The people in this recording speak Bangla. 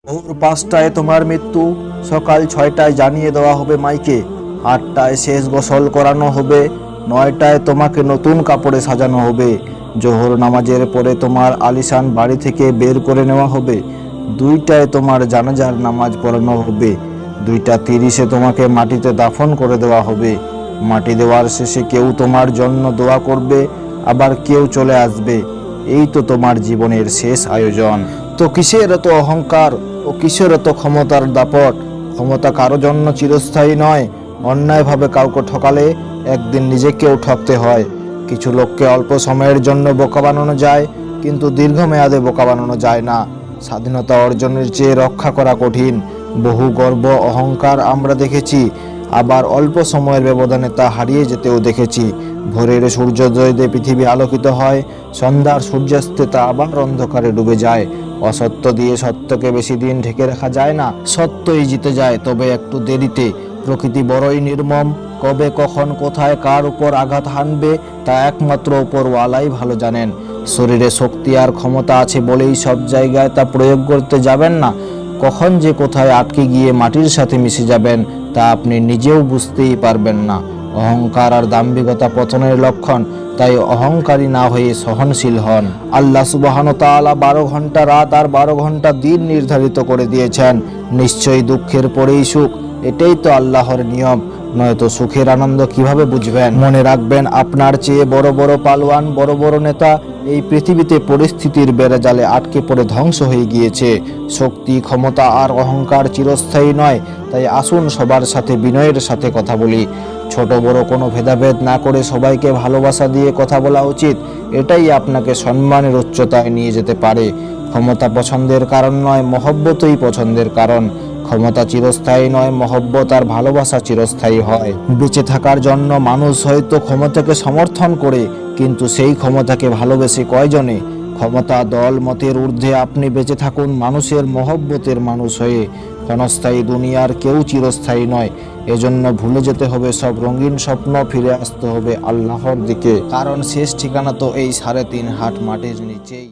ভোর ৫টায় তোমার মৃত্যু, সকাল ৬টায় জানিয়ে দেওয়া হবে মাইকে, ৮টায় শেষ গোসল করানো হবে, ৯টায় তোমাকে নতুন কাপড়ে সাজানো হবে, জোহর নামাজের পরে তোমার আলিশান বাড়ি থেকে বের করে নেওয়া হবে, ২টায় তোমার জানাজার নামাজ পড়ানো হবে, ২টা ৩০-এ তোমাকে মাটিতে দাফন করে দেওয়া হবে। মাটি দেওয়ার শেষে কেউ তোমার জন্য দোয়া করবে, আবার কেউ চলে আসবে। এই তো তোমার জীবনের শেষ আয়োজন। তো কিসের এত অহংকার ও কিসের এত ক্ষমতার দাপট? ক্ষমতা কারো জন্য চিরস্থায়ী নয়। অন্যায়ভাবে কাউকে ঠকালে একদিন নিজেকেও ঠকতে হয়। কিছু লোককে অল্প সময়ের জন্য বোকা বানানো যায়, কিন্তু দীর্ঘমেয়াদে বোকা বানানো যায় না। স্বাধীনতা অর্জনের চেয়ে রক্ষা করা কঠিন। বহু গর্ব অহংকার আমরা দেখেছি, আবার অল্প সময়ের ব্যবধানে তা হারিয়ে যেতেও দেখেছি। ভোরের সূর্যোদয়ে পৃথিবী আলোকিত হয়, সন্ধ্যার সূর্যাস্তে তা আবার অন্ধকারে ডুবে যায়। অসত্য দিয়ে সত্যকে বেশি দিন ঢেকে রাখা যায় না। সত্যই জিতে যায়, তবে একটু দেরিতে। প্রকৃতি বড়ই নির্মম, কবে কখন কোথায় কার উপর আঘাত হানবে তা একমাত্র উপরওয়ালাই ভালো জানেন। শরীরে শক্তি আর ক্ষমতা আছে বলেই সব জায়গায় তা প্রয়োগ করতে যাবেন না। কখন যে কোথায় আটকে গিয়ে মাটির সাথে মিশে যাবেন তা আপনি নিজেও বুঝতেই পারবেন না। অহংকার আর দাম্ভিকতা পতনের লক্ষণ, তাই অহংকারী না হয়ে সহনশীল হন। আল্লাহ সুবহানাহু তাআলা ১২ ঘন্টা রাত আর ১২ ঘন্টা দিন নির্ধারিত করে দিয়েছেন। নিশ্চয়ই দুঃখের পরেই সুখ, এটাই তো আল্লাহর নিয়ম। নয়তো সুখের আনন্দ কিভাবে বুঝবেন? মনে রাখবেন, আপনার চেয়ে বড় বড় পালোয়ান, বড় বড় নেতা এই পৃথিবীতে পরিস্থিতির বেড়াজালে আটকে পড়ে ধ্বংস হয়ে গিয়েছে। শক্তি, ক্ষমতা আর অহংকার চিরস্থায়ী নয়। তাই আসুন সবার সাথে বিনয়ের সাথে কথা বলি। ছোট বড় কোনো ভেদাভেদ না করে সবাইকে ভালোবাসা দিয়ে কথা বলা উচিত। এটাই আপনাকে সম্মানের উচ্চতায় নিয়ে যেতে পারে। ক্ষমতা পছন্দের কারণ নয়, মহব্বতই পছন্দের কারণ। ক্ষমতা চিরস্থায়ী নয়, মহব্বত আর ভালোবাসা চিরস্থায়ী হয়। বেঁচে থাকার জন্য মানুষ হয়তো ক্ষমতাকে সমর্থন করে, কিন্তু সেই ক্ষমতাকে ভালোবেসে কয়জনে? ক্ষমতা, দল, মতের ঊর্ধ্বে আপনি বেঁচে থাকুন মানুষের মহব্বতের মানুষ হয়ে। ক্ষণস্থায়ী দুনিয়ার কেউ চিরস্থায়ী নয়। এজন্য ভুলে যেতে হবে সব রঙিন স্বপ্ন, ফিরে আসতে হবে আল্লাহর দিকে। কারণ শেষ ঠিকানা তো এই ৩.৫ হাত মাটির নিচেই।